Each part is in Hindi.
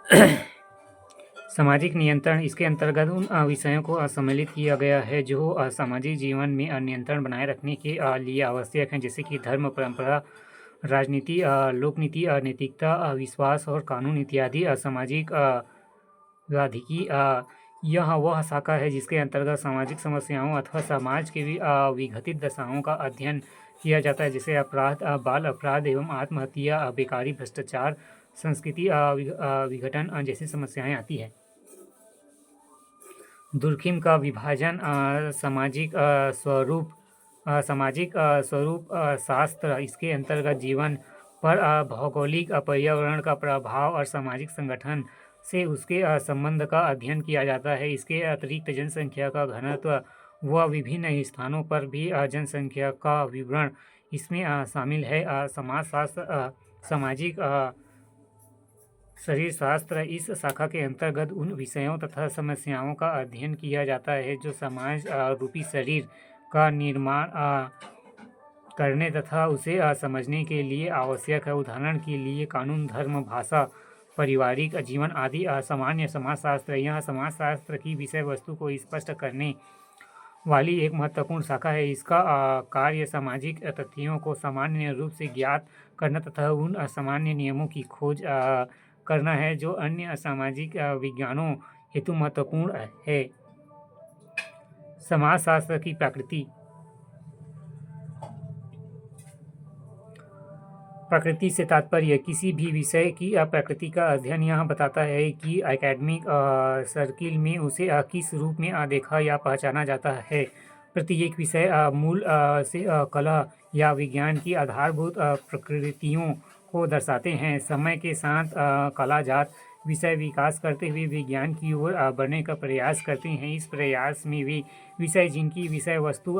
सामाजिक नियंत्रण इसके अंतर्गत उन विषयों को सम्मिलित किया गया है जो सामाजिक जीवन में नियंत्रण बनाए रखने के लिए आवश्यक हैं, जैसे कि धर्म, परंपरा, राजनीति, लोकनीति, नैतिकता, विश्वास और कानून इत्यादि। सामाजिक वाधिकी यह वह शाखा है जिसके अंतर्गत सामाजिक समस्याओं अथवा समाज की विघटित दशाओं का अध्ययन किया जाता है, जैसे अपराध, बाल अपराध एवं आत्महत्या, बेकारी, भ्रष्टाचार, संस्कृति विघटन जैसी समस्याएं आती है। दुर्खिम का विभाजन सामाजिक स्वरूप शास्त्र इसके अंतर्गत जीवन पर भौगोलिक पर्यावरण का प्रभाव और सामाजिक संगठन से उसके संबंध का अध्ययन किया जाता है। इसके अतिरिक्त जनसंख्या का घनत्व व विभिन्न स्थानों पर भी जनसंख्या का विवरण इसमें शामिल है। समाजशास्त्र सामाजिक शरीर शास्त्र इस शाखा के अंतर्गत उन विषयों तथा समस्याओं का अध्ययन किया जाता है जो समाज रूपी शरीर का निर्माण करने तथा उसे समझने के लिए आवश्यक है। उदाहरण के लिए कानून, धर्म, भाषा, पारिवारिक जीवन आदि। सामान्य समाजशास्त्र यह समाजशास्त्र की विषय वस्तु को स्पष्ट करने वाली एक महत्वपूर्ण शाखा है। इसका कार्य सामाजिक तथ्यों को सामान्य रूप से ज्ञात करना तथा उन असामान्य नियमों की खोज करना है जो अन्य सामाजिक विज्ञानों हेतु महत्वपूर्ण है। समाजशास्त्र की प्रकृति प्रकृति से तात्पर्य किसी भी विषय की प्रकृति का अध्ययन यह बताता है कि एकेडमिक सर्किल में उसे किस रूप में देखा या पहचाना जाता है। प्रत्येक विषय मूल से कला या विज्ञान की आधारभूत प्रकृतियों को दर्शाते हैं। समय के साथ कलाजात विषय विकास करते हुए विज्ञान की ओर बढ़ने का प्रयास करते हैं। इस प्रयास में वे विषय जिनकी विषय वस्तु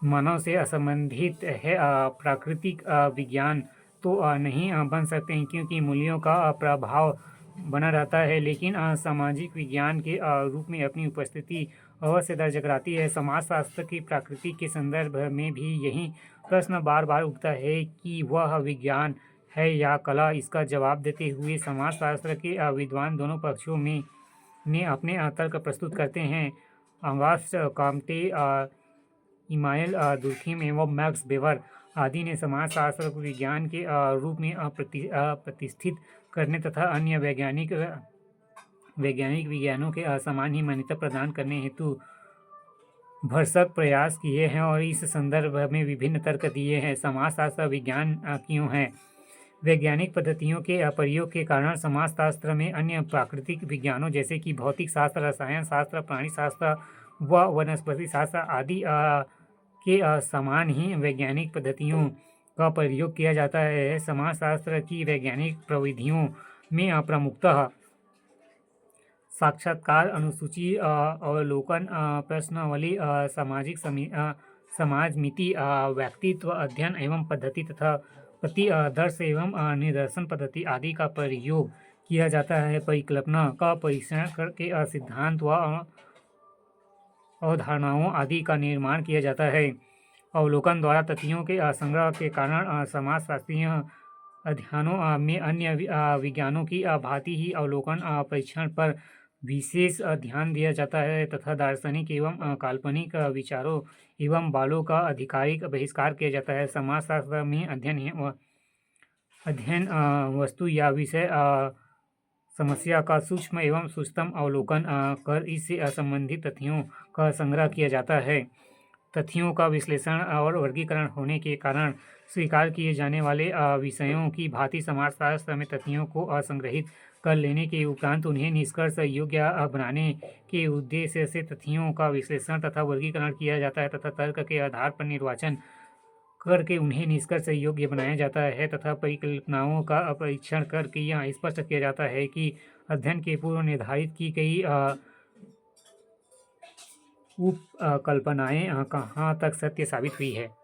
मानव से संबंधित है प्राकृतिक विज्ञान तो नहीं बन सकते हैं, क्योंकि मूल्यों का प्रभाव बना रहता है, लेकिन सामाजिक विज्ञान के रूप में अपनी उपस्थिति अवश्य दर्ज कराती है। समाजशास्त्र की प्रकृति के संदर्भ में भी यही प्रश्न बार बार उठता है कि वह विज्ञान है या कला। इसका जवाब देते हुए समाजशास्त्र के विद्वान दोनों पक्षों में अपने तर्क प्रस्तुत करते हैं। ऑगस्ट कॉम्टे, इमानुएल दुर्खिम एवं मैक्स वेबर आदि ने समाजशास्त्र को विज्ञान के रूप में प्रतिष्ठित करने तथा अन्य वैज्ञानिक विज्ञानों के समान ही मान्यता प्रदान करने हेतु भरसक प्रयास किए हैं और इस संदर्भ में विभिन्न तर्क दिए हैं। समाजशास्त्र विज्ञान क्यों है? वैज्ञानिक पद्धतियों के प्रयोग के कारण समाजशास्त्र में अन्य प्राकृतिक विज्ञानों जैसे कि भौतिक शास्त्र, रसायन शास्त्र, प्राणी शास्त्र व वनस्पति शास्त्र आदि के समान ही वैज्ञानिक पद्धतियों का प्रयोग किया जाता है। समाजशास्त्र की वैज्ञानिक प्रविधियों में प्रमुखतः साक्षात्कार, अनुसूची, अवलोकन, प्रश्नावली, सामाजिक समाजमिति, व्यक्तित्व अध्ययन एवं पद्धति तथा प्रतिदर्श एवं निदर्शन पद्धति आदि का प्रयोग किया जाता है। परिकल्पना का परीक्षण करके सिद्धांत व अवधारणाओं आदि का निर्माण किया जाता है। अवलोकन द्वारा तथ्यों के संग्रह के कारण समाजशास्त्रीय अध्ययनों में अन्य विज्ञानों की भांति ही अवलोकन परीक्षण पर विशेष ध्यान दिया जाता है तथा दार्शनिक एवं काल्पनिक विचारों एवं बालों का आधिकारिक बहिष्कार किया जाता है। समाजशास्त्र में अध्ययन वस्तु या विषय समस्या का सूक्ष्म एवं सूक्ष्मतम अवलोकन कर इससे संबंधित तथ्यों का संग्रह किया जाता है। तथ्यों का विश्लेषण और वर्गीकरण होने के कारण स्वीकार किए जाने वाले विषयों की भांति समाजशास्त्र में तथ्यों को संग्रहित कर लेने के उपरांत उन्हें निष्कर्ष योग्य बनाने के उद्देश्य से तथ्यों का विश्लेषण तथा वर्गीकरण किया जाता है तथा तर्क के आधार पर निर्वाचन करके उन्हें निष्कर्ष योग्य बनाया जाता है तथा परिकल्पनाओं का परीक्षण करके यह स्पष्ट किया जाता है कि अध्ययन के पूर्व निर्धारित की गई उपकल्पनाएं कहाँ तक सत्य साबित हुई है।